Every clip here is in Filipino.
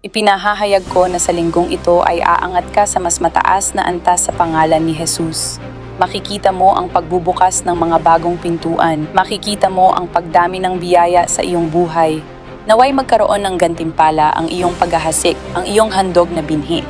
Ipinahahayag ko na sa linggong ito ay aangat ka sa mas mataas na antas sa pangalan ni Jesus. Makikita mo ang pagbubukas ng mga bagong pintuan. Makikita mo ang pagdami ng biyaya sa iyong buhay. Naway magkaroon ng gantimpala ang iyong paghahasik, ang iyong handog na binhi.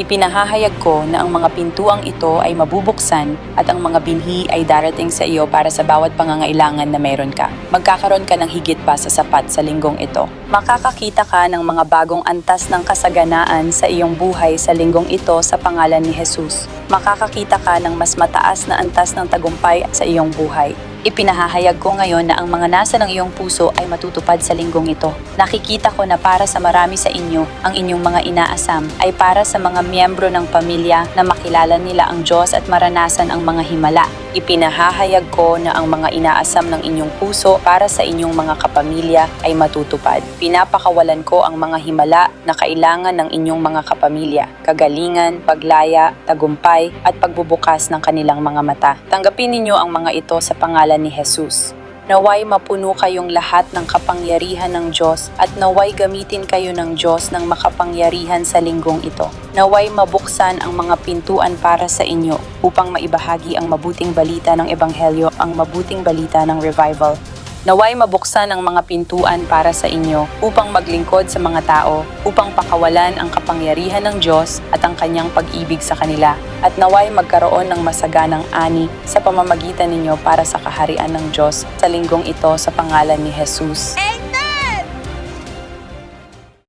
Ipinahahayag ko na ang mga pintuang ito ay mabubuksan at ang mga binhi ay darating sa iyo para sa bawat pangangailangan na meron ka. Magkakaroon ka ng higit pa sa sapat sa linggong ito. Makakakita ka ng mga bagong antas ng kasaganaan sa iyong buhay sa linggong ito sa pangalan ni Jesus. Makakakita ka ng mas mataas na antas ng tagumpay sa iyong buhay. Ipinahahayag ko ngayon na ang mga nasa ng iyong puso ay matutupad sa linggong ito. Nakikita ko na para sa marami sa inyo, ang inyong mga inaasam ay para sa mga miyembro ng pamilya na makilala nila ang Diyos at maranasan ang mga himala. Ipinahahayag ko na ang mga inaasam ng inyong puso para sa inyong mga kapamilya ay matutupad. Pinapakawalan ko ang mga himala na kailangan ng inyong mga kapamilya, kagalingan, paglaya, tagumpay at pagbubukas ng kanilang mga mata. Tanggapin ninyo ang mga ito sa pangalan ni Jesus. Naway mapuno kayong lahat ng kapangyarihan ng Diyos at naway gamitin kayo ng Diyos ng makapangyarihan sa linggong ito. Naway mabuksan ang mga pintuan para sa inyo upang maibahagi ang mabuting balita ng Ebanghelyo, ang mabuting balita ng revival. Naway mabuksan ang mga pintuan para sa inyo upang maglingkod sa mga tao, upang pakawalan ang kapangyarihan ng Diyos at ang kanyang pag-ibig sa kanila. At naway magkaroon ng masaganang ani sa pamamagitan ninyo para sa kaharian ng Diyos sa linggong ito sa pangalan ni Jesus.